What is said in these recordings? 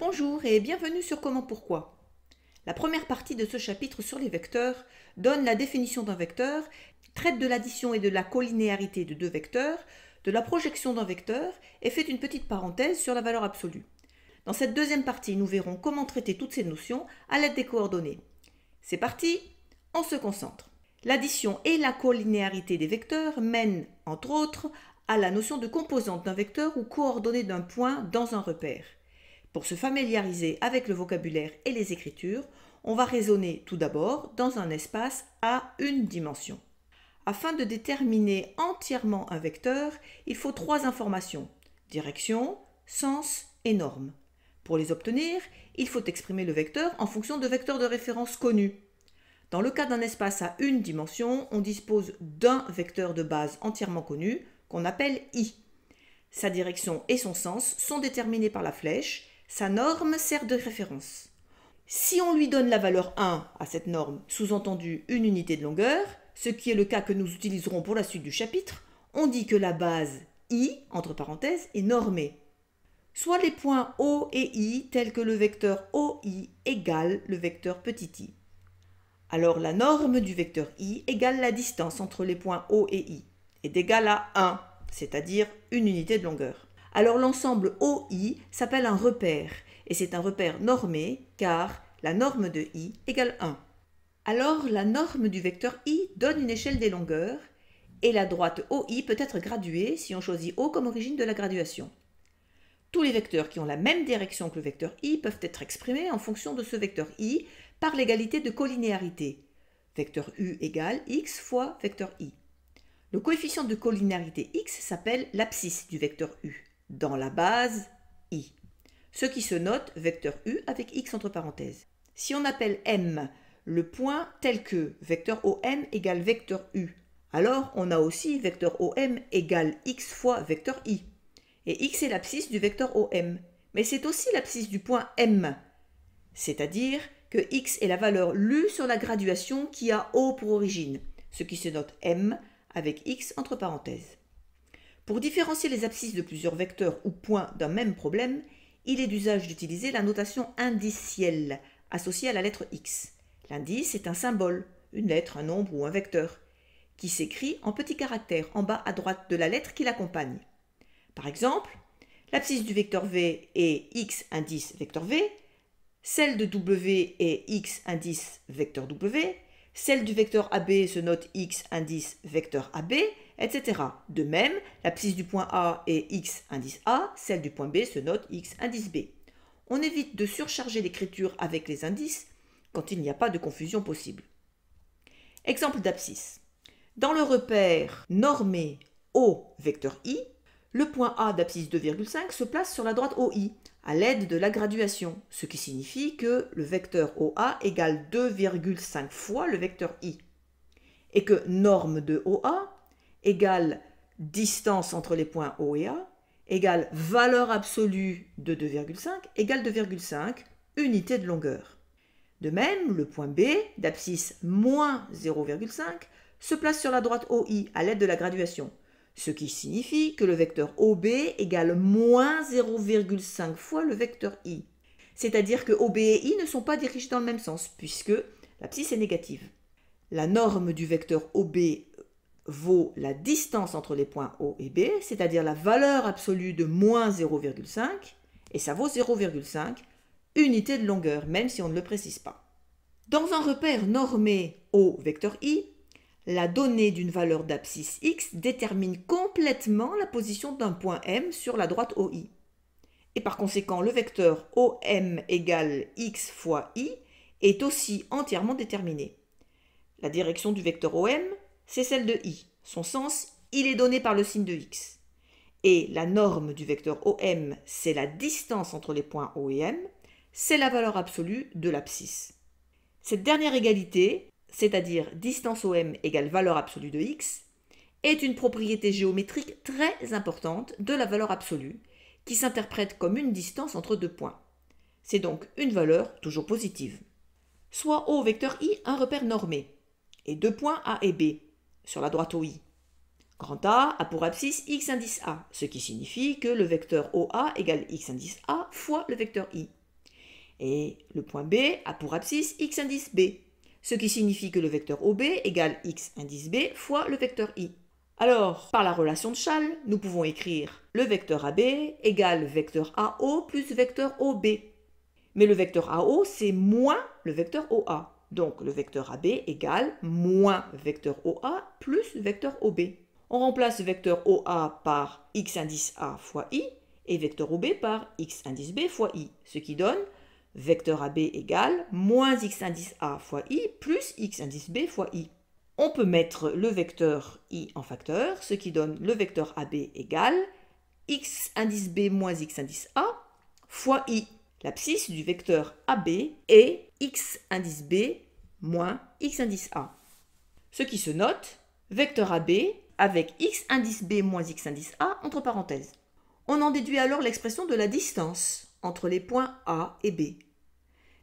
Bonjour et bienvenue sur Comment Pourquoi. La première partie de ce chapitre sur les vecteurs donne la définition d'un vecteur, traite de l'addition et de la collinéarité de deux vecteurs, de la projection d'un vecteur et fait une petite parenthèse sur la valeur absolue. Dans cette deuxième partie, nous verrons comment traiter toutes ces notions à l'aide des coordonnées. C'est parti, on se concentre. L'addition et la collinéarité des vecteurs mènent, entre autres, à la notion de composante d'un vecteur ou coordonnée d'un point dans un repère. Pour se familiariser avec le vocabulaire et les écritures, on va raisonner tout d'abord dans un espace à une dimension. Afin de déterminer entièrement un vecteur, il faut trois informations: direction, sens et norme. Pour les obtenir, il faut exprimer le vecteur en fonction de vecteurs de référence connus. Dans le cas d'un espace à une dimension, on dispose d'un vecteur de base entièrement connu qu'on appelle I. Sa direction et son sens sont déterminés par la flèche. Sa norme sert de référence. Si on lui donne la valeur 1 à cette norme, sous-entendu une unité de longueur, ce qui est le cas que nous utiliserons pour la suite du chapitre, on dit que la base I, entre parenthèses, est normée. Soit les points O et I tels que le vecteur OI égale le vecteur petit i. Alors la norme du vecteur I égale la distance entre les points O et I, est égale à 1, c'est-à-dire une unité de longueur. Alors l'ensemble OI s'appelle un repère, et c'est un repère normé car la norme de I égale 1. Alors la norme du vecteur I donne une échelle des longueurs, et la droite OI peut être graduée si on choisit O comme origine de la graduation. Tous les vecteurs qui ont la même direction que le vecteur I peuvent être exprimés en fonction de ce vecteur I par l'égalité de collinéarité. Vecteur U égale X fois vecteur I. Le coefficient de collinéarité X s'appelle l'abscisse du vecteur U, dans la base I, ce qui se note vecteur U avec X entre parenthèses. Si on appelle M le point tel que vecteur OM égale vecteur U, alors on a aussi vecteur OM égale X fois vecteur I. Et X est l'abscisse du vecteur OM, mais c'est aussi l'abscisse du point M, c'est-à-dire que X est la valeur lue sur la graduation qui a O pour origine, ce qui se note M avec X entre parenthèses. Pour différencier les abscisses de plusieurs vecteurs ou points d'un même problème, il est d'usage d'utiliser la notation indicielle associée à la lettre X. L'indice est un symbole, une lettre, un nombre ou un vecteur, qui s'écrit en petits caractères en bas à droite de la lettre qui l'accompagne. Par exemple, l'abscisse du vecteur V est X indice vecteur V, celle de W est X indice vecteur W, celle du vecteur AB se note X indice vecteur AB, etc. De même, l'abscisse du point A est X indice A, celle du point B se note X indice B. On évite de surcharger l'écriture avec les indices quand il n'y a pas de confusion possible. Exemple d'abscisse. Dans le repère normé O vecteur I, le point A d'abscisse 2,5 se place sur la droite OI à l'aide de la graduation, ce qui signifie que le vecteur OA égale 2,5 fois le vecteur I, et que norme de OA égale distance entre les points O et A égale valeur absolue de 2,5 égale 2,5 unité de longueur. De même, le point B d'abscisse moins 0,5 se place sur la droite OI à l'aide de la graduation, ce qui signifie que le vecteur OB égale moins 0,5 fois le vecteur I. C'est-à-dire que OB et I ne sont pas dirigés dans le même sens, puisque l'abscisse est négative. La norme du vecteur OB vaut la distance entre les points O et B, c'est-à-dire la valeur absolue de moins 0,5, et ça vaut 0,5 unité de longueur, même si on ne le précise pas. Dans un repère normé O vecteur I, la donnée d'une valeur d'abscisse X détermine complètement la position d'un point M sur la droite OI. Et par conséquent, le vecteur OM égale X fois I est aussi entièrement déterminé. La direction du vecteur OM, c'est celle de I. Son sens, il est donné par le signe de X. Et la norme du vecteur OM, c'est la distance entre les points O et M, c'est la valeur absolue de l'abscisse. Cette dernière égalité, c'est-à-dire distance OM égale valeur absolue de X, est une propriété géométrique très importante de la valeur absolue, qui s'interprète comme une distance entre deux points. C'est donc une valeur toujours positive. Soit O vecteur I un repère normé, et deux points A et B, sur la droite OI. Grand A a pour abscisse X indice A, ce qui signifie que le vecteur OA égale X indice A fois le vecteur I. Et le point B a pour abscisse x indice B, ce qui signifie que le vecteur OB égale x indice B fois le vecteur I. Alors, par la relation de Schall, nous pouvons écrire le vecteur AB égale vecteur AO plus vecteur OB. Mais le vecteur AO, c'est moins le vecteur OA. Donc, le vecteur AB égale moins vecteur OA plus vecteur OB. On remplace vecteur OA par x indice A fois I et vecteur OB par x indice B fois I, ce qui donne vecteur AB égale moins x indice A fois I plus x indice B fois I. On peut mettre le vecteur I en facteur, ce qui donne le vecteur AB égale x indice B moins x indice A fois I. L'abscisse du vecteur AB est x indice B moins x indice A. Ce qui se note, vecteur AB avec x indice B moins x indice A entre parenthèses. On en déduit alors l'expression de la distance entre les points A et B.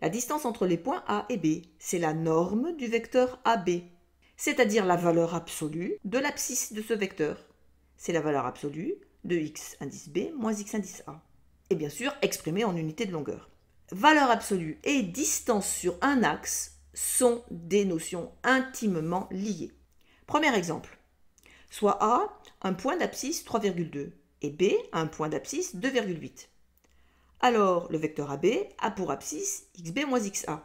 La distance entre les points A et B, c'est la norme du vecteur AB, c'est-à-dire la valeur absolue de l'abscisse de ce vecteur. C'est la valeur absolue de x indice B moins x indice A. Et bien sûr, exprimée en unité de longueur. Valeur absolue et distance sur un axe sont des notions intimement liées. Premier exemple. Soit A, un point d'abscisse 3,2 et B, un point d'abscisse 2,8. Alors, le vecteur AB a pour abscisse xb moins xa,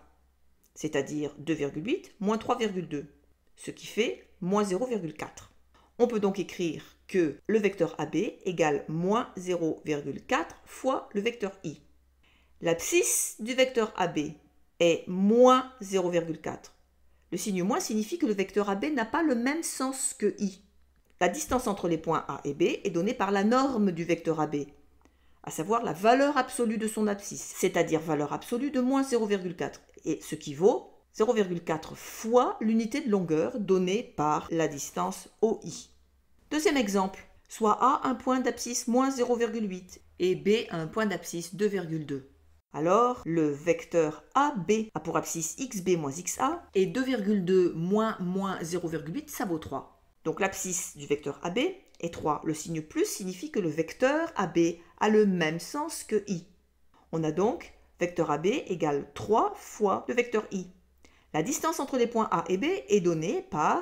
c'est-à-dire 2,8 moins 3,2, ce qui fait moins 0,4. On peut donc écrire que le vecteur AB égale moins 0,4 fois le vecteur I. L'abscisse du vecteur AB est moins 0,4. Le signe moins signifie que le vecteur AB n'a pas le même sens que I. La distance entre les points A et B est donnée par la norme du vecteur AB, à savoir la valeur absolue de son abscisse, c'est-à-dire valeur absolue de moins 0,4, et ce qui vaut 0,4 fois l'unité de longueur donnée par la distance OI. Deuxième exemple, soit A un point d'abscisse moins 0,8 et B un point d'abscisse 2,2. Alors, le vecteur AB a pour abscisse xb moins xa et 2,2 moins 0,8, ça vaut 3. Donc l'abscisse du vecteur AB est 3. Le signe plus signifie que le vecteur AB a le même sens que I. On a donc vecteur AB égale 3 fois le vecteur I. La distance entre les points A et B est donnée par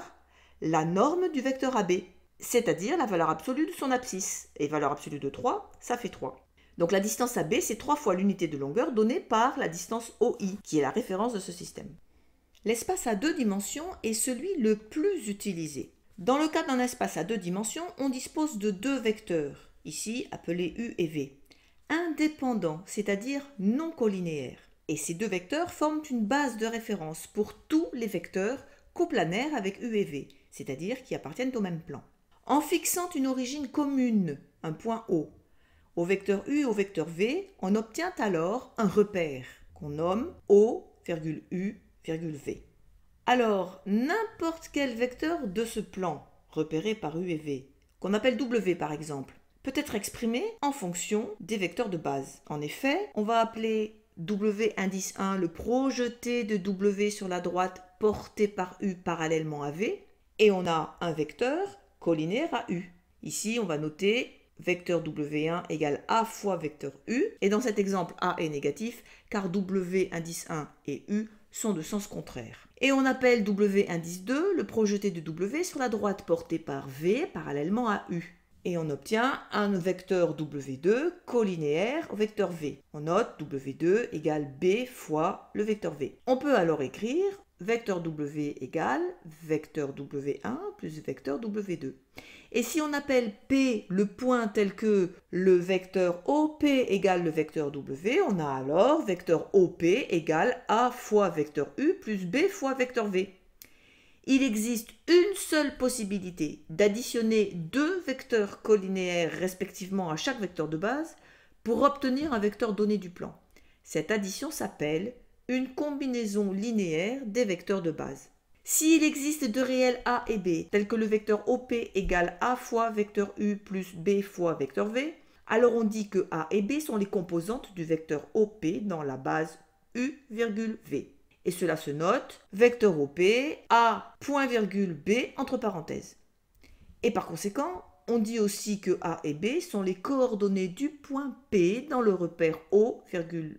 la norme du vecteur AB, c'est-à-dire la valeur absolue de son abscisse. Et valeur absolue de 3, ça fait 3. Donc la distance AB, c'est 3 fois l'unité de longueur donnée par la distance OI, qui est la référence de ce système. L'espace à 2 dimensions est celui le plus utilisé. Dans le cas d'un espace à 2 dimensions, on dispose de 2 vecteurs, ici appelés U et V, indépendants, c'est-à-dire non collinéaires. Et ces 2 vecteurs forment une base de référence pour tous les vecteurs coplanaires avec U et V, c'est-à-dire qui appartiennent au même plan. En fixant une origine commune, un point O, au vecteur U et au vecteur V, on obtient alors un repère qu'on nomme O,U,V. Alors, n'importe quel vecteur de ce plan, repéré par U et V, qu'on appelle W par exemple, peut être exprimé en fonction des vecteurs de base. En effet, on va appeler W indice 1 le projeté de W sur la droite porté par U parallèlement à V, et on a un vecteur collinaire à U. Ici, on va noter vecteur W1 égale A fois vecteur U, et dans cet exemple, A est négatif, car W indice 1 et U sont de sens contraire. Et on appelle W indice 2 le projeté de W sur la droite porté par V parallèlement à U. Et on obtient un vecteur W2 collinéaire au vecteur V. On note W2 égale B fois le vecteur V. On peut alors écrire vecteur W égale vecteur W1 plus vecteur W2. Et si on appelle P le point tel que le vecteur OP égale le vecteur W, on a alors vecteur OP égale A fois vecteur U plus B fois vecteur V. Il existe une seule possibilité d'additionner 2 vecteurs collinéaires respectivement à chaque vecteur de base pour obtenir un vecteur donné du plan. Cette addition s'appelle une combinaison linéaire des vecteurs de base. S'il existe 2 réels A et B, tels que le vecteur OP égale A fois vecteur U plus B fois vecteur V, alors on dit que A et B sont les composantes du vecteur OP dans la base U, V. Et cela se note, vecteur OP, A, point virgule B, entre parenthèses. Et par conséquent, On dit aussi que A et B sont les coordonnées du point P dans le repère O,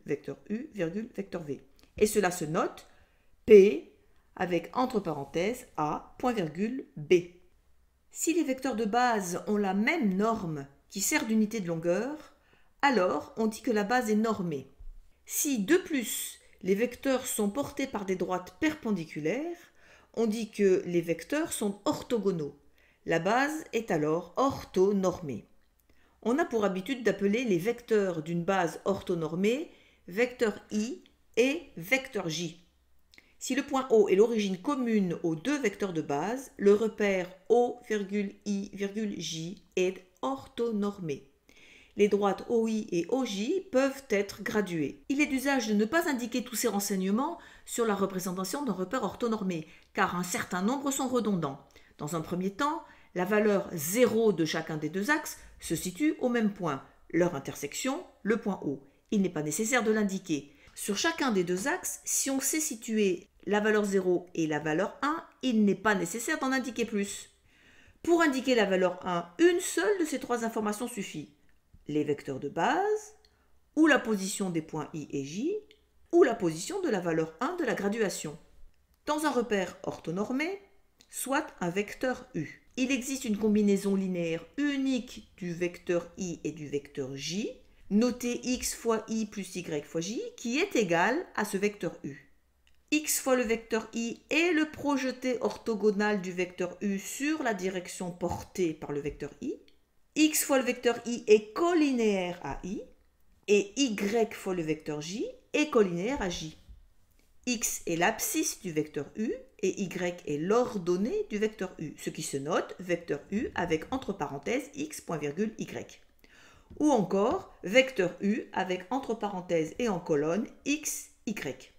vecteur U, vecteur V. Et cela se note P avec entre parenthèses A, point virgule B. Si les vecteurs de base ont la même norme qui sert d'unité de longueur, alors on dit que la base est normée. Si de plus les vecteurs sont portés par des droites perpendiculaires, on dit que les vecteurs sont orthogonaux. La base est alors orthonormée. On a pour habitude d'appeler les vecteurs d'une base orthonormée vecteur I et vecteur J. Si le point O est l'origine commune aux deux vecteurs de base, le repère O, I, J est orthonormé. Les droites OI et OJ peuvent être graduées. Il est d'usage de ne pas indiquer tous ces renseignements sur la représentation d'un repère orthonormé, car un certain nombre sont redondants. Dans un premier temps, la valeur 0 de chacun des deux axes se situe au même point, leur intersection, le point O. Il n'est pas nécessaire de l'indiquer. Sur chacun des deux axes, si on sait situer la valeur 0 et la valeur 1, il n'est pas nécessaire d'en indiquer plus. Pour indiquer la valeur 1, une seule de ces trois informations suffit. Les vecteurs de base, ou la position des points I et J, ou la position de la valeur 1 de la graduation. Dans un repère orthonormé, soit un vecteur U. Il existe une combinaison linéaire unique du vecteur I et du vecteur J, noté x fois I plus y fois J, qui est égal à ce vecteur U. X fois le vecteur I est le projeté orthogonal du vecteur U sur la direction portée par le vecteur I. X fois le vecteur I est collinéaire à I. Et Y fois le vecteur J est collinéaire à J. X est l'abscisse du vecteur U et Y est l'ordonnée du vecteur U, ce qui se note vecteur U avec entre parenthèses X, point virgule, Y. Ou encore vecteur U avec entre parenthèses et en colonne X, Y.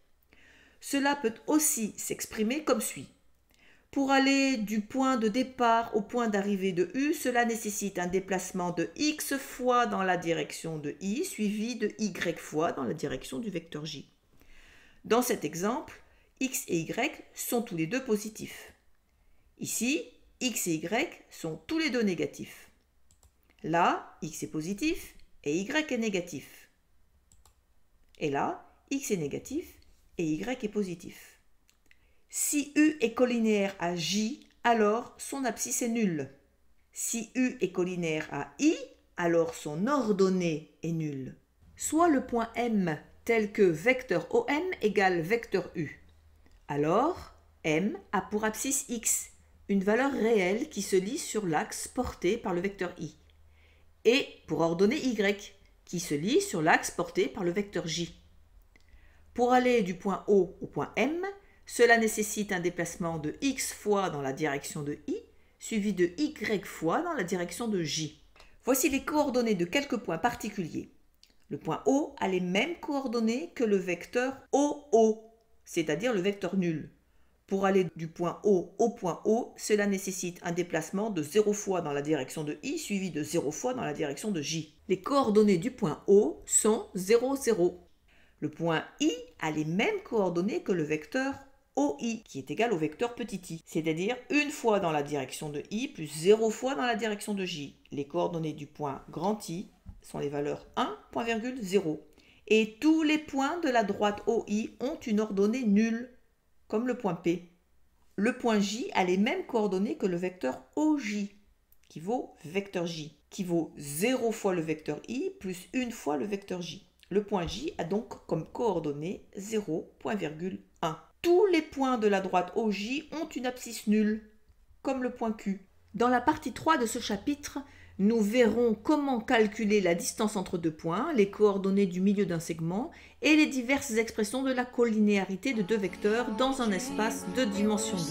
Cela peut aussi s'exprimer comme suit. Pour aller du point de départ au point d'arrivée de U, cela nécessite un déplacement de X fois dans la direction de I, suivi de Y fois dans la direction du vecteur J. Dans cet exemple, X et Y sont tous les deux positifs. Ici, X et Y sont tous les deux négatifs. Là, X est positif et Y est négatif. Et là, X est négatif et Y est positif. Si U est collinéaire à J, alors son abscisse est nulle. Si U est collinéaire à I, alors son ordonnée est nulle. Soit le point M tel que vecteur OM égale vecteur U. Alors, M a pour abscisse X, une valeur réelle qui se lit sur l'axe porté par le vecteur I. Et pour ordonnée Y, qui se lit sur l'axe porté par le vecteur J. Pour aller du point O au point M, cela nécessite un déplacement de X fois dans la direction de I, suivi de Y fois dans la direction de J. Voici les coordonnées de quelques points particuliers. Le point O a les mêmes coordonnées que le vecteur OO, c'est-à-dire le vecteur nul. Pour aller du point O au point O, cela nécessite un déplacement de 0 fois dans la direction de I, suivi de 0 fois dans la direction de J. Les coordonnées du point O sont 0, 0. Le point I a les mêmes coordonnées que le vecteur OI, qui est égal au vecteur petit i, c'est-à-dire une fois dans la direction de I plus 0 fois dans la direction de J. Les coordonnées du point grand I sont les valeurs 1, point virgule, 0. Et tous les points de la droite OI ont une ordonnée nulle, comme le point P. Le point J a les mêmes coordonnées que le vecteur OJ, qui vaut vecteur J, qui vaut 0 fois le vecteur I plus 1 fois le vecteur J. Le point J a donc comme coordonnée 0,1. Tous les points de la droite OJ ont une abscisse nulle, comme le point Q. Dans la partie 3 de ce chapitre, nous verrons comment calculer la distance entre deux points, les coordonnées du milieu d'un segment et les diverses expressions de la collinéarité de deux vecteurs dans un espace de dimension 2.